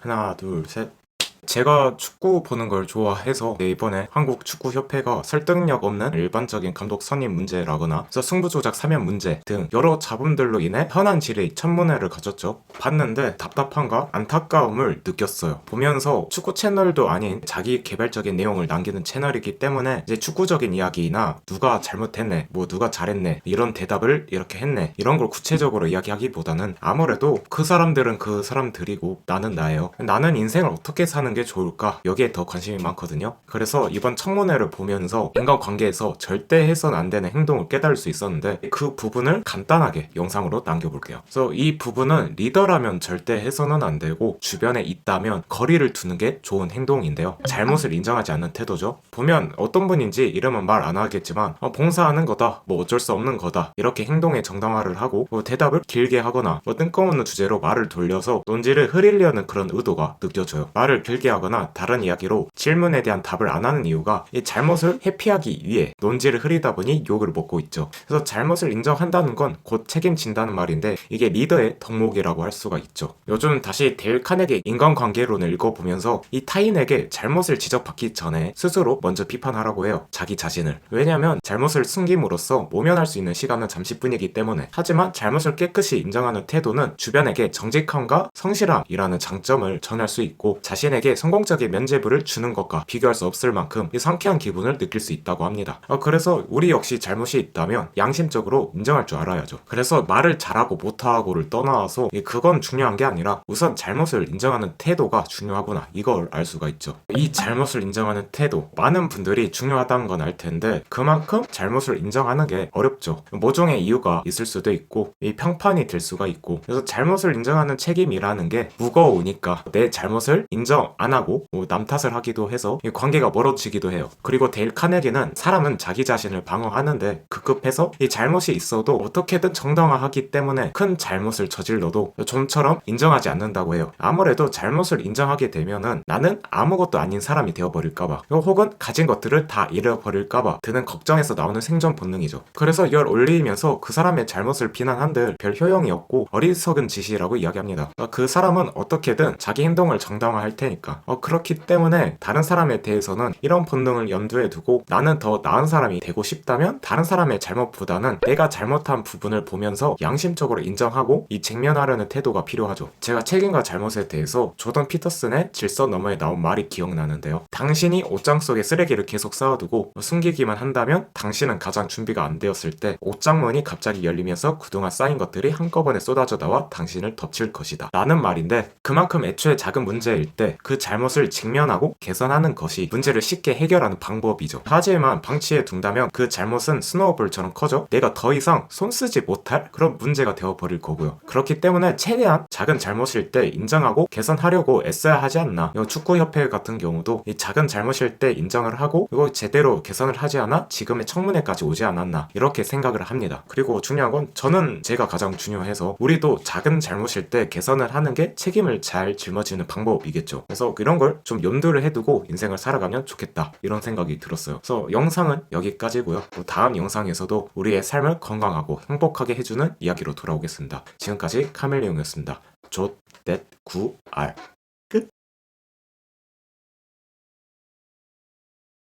하나, 둘, 셋. 제가 축구 보는 걸 좋아해서 이번에 한국축구협회가 설득력 없는 일반적인 감독 선임 문제라거나 그래서 승부 조작 사면 문제 등 여러 잡음들로 인해 현안 질의 청문회를 가졌죠. 봤는데 답답함과 안타까움을 느꼈어요. 보면서 축구 채널도 아닌 자기 개발적인 내용을 남기는 채널이기 때문에 이제 축구적인 이야기나 누가 잘못했네, 뭐 누가 잘했네, 이런 대답을 이렇게 했네, 이런 걸 구체적으로 이야기하기보다는 아무래도 그 사람들은 그 사람들이고 나는 나예요. 나는 인생을 어떻게 사는 게 좋을까? 여기에 더 관심이 많거든요. 그래서 이번 청문회를 보면서 인간관계에서 절대 해서는 안 되는 행동을 깨달을 수 있었는데 그 부분을 간단하게 영상으로 남겨볼게요. 그래서 이 부분은 리더라면 절대 해서는 안 되고 주변에 있다면 거리를 두는 게 좋은 행동인데요. 잘못을 인정하지 않는 태도죠. 보면 어떤 분인지 이름은 말 안 하겠지만 봉사하는 거다, 뭐 어쩔 수 없는 거다, 이렇게 행동의 정당화를 하고 대답을 길게 하거나 뜬금없는 주제로 말을 돌려서 논지를 흐리려는 그런 의도가 느껴져요. 말을 길게 하거나 다른 이야기로 질문에 대한 답을 안 하는 이유가 이 잘못을 회피하기 위해 논지를 흐리다 보니 욕을 먹고 있죠. 그래서 잘못을 인정한다는 건 곧 책임진다는 말인데 이게 리더의 덕목이라고 할 수가 있죠. 요즘 다시 데일 카네기의 인간관계론을 읽어보면서 이 타인에게 잘못을 지적받기 전에 스스로 먼저 비판하라고 해요. 자기 자신을. 왜냐면 잘못을 숨김으로써 모면할 수 있는 시간은 잠시뿐이기 때문에. 하지만 잘못을 깨끗이 인정하는 태도는 주변에게 정직함과 성실함이라는 장점을 전할 수 있고 자신에게 성공적인 면죄부를 주는 것과 비교할 수 없을 만큼 이 상쾌한 기분을 느낄 수 있다고 합니다. 그래서 우리 역시 잘못이 있다면 양심적으로 인정할 줄 알아야죠. 그래서 말을 잘하고 못하고를 떠나서 그건 중요한 게 아니라 우선 잘못을 인정하는 태도가 중요하구나, 이걸 알 수가 있죠. 이 잘못을 인정하는 태도, 많은 분들이 중요하다는 건 알 텐데 그만큼 잘못을 인정하는 게 어렵죠. 모종의 이유가 있을 수도 있고 이 평판이 될 수가 있고, 그래서 잘못을 인정하는 책임이라는 게 무거우니까 내 잘못을 인정 안 하고 남 탓을 하기도 해서 관계가 멀어지기도 해요. 그리고 데일 카네기는 사람은 자기 자신을 방어하는데 급급해서 이 잘못이 있어도 어떻게든 정당화하기 때문에 큰 잘못을 저질러도 좀처럼 인정하지 않는다고 해요. 아무래도 잘못을 인정하게 되면은 나는 아무것도 아닌 사람이 되어버릴까봐, 혹은 가진 것들을 다 잃어버릴까봐 드는 걱정에서 나오는 생존 본능이죠. 그래서 이걸 올리면서 그 사람의 잘못을 비난한들 별 효용이 없고 어리석은 짓이라고 이야기합니다. 그 사람은 어떻게든 자기 행동을 정당화할 테니까. 그렇기 때문에 다른 사람에 대해서는 이런 본능을 염두에 두고 나는 더 나은 사람이 되고 싶다면 다른 사람의 잘못보다는 내가 잘못한 부분을 보면서 양심적으로 인정하고 이 직면하려는 태도가 필요하죠. 제가 책임과 잘못에 대해서 조던 피터슨의 질서 너머에 나온 말이 기억나는데요. 당신이 옷장 속에 쓰레기를 계속 쌓아두고 숨기기만 한다면 당신은 가장 준비가 안 되었을 때 옷장문이 갑자기 열리면서 그동안 쌓인 것들이 한꺼번에 쏟아져 나와 당신을 덮칠 것이다 라는 말인데, 그만큼 애초에 작은 문제일 때 그 잘못을 직면하고 개선하는 것이 문제를 쉽게 해결하는 방법이죠. 하지만 방치해 둔다면 그 잘못은 스노우볼처럼 커져 내가 더 이상 손쓰지 못할 그런 문제가 되어버릴 거고요. 그렇기 때문에 최대한 작은 잘못일 때 인정하고 개선하려고 애써야 하지 않나. 축구협회 같은 경우도 이 작은 잘못일 때 인정을 하고 이거 제대로 개선을 하지 않아 지금의 청문회까지 오지 않았나, 이렇게 생각을 합니다. 그리고 중요한 건 저는 제가 가장 중요해서 우리도 작은 잘못일 때 개선을 하는 게 책임을 잘 짊어지는 방법이겠죠. 그래서 이런 걸 좀 염두를 해두고 인생을 살아가면 좋겠다, 이런 생각이 들었어요. 그래서 영상은 여기까지고요. 다음 영상에서도 우리의 삶을 건강하고 행복하게 해주는 이야기로 돌아오겠습니다. 지금까지 카멜레온이었습니다. 조, 넷, 구, 알.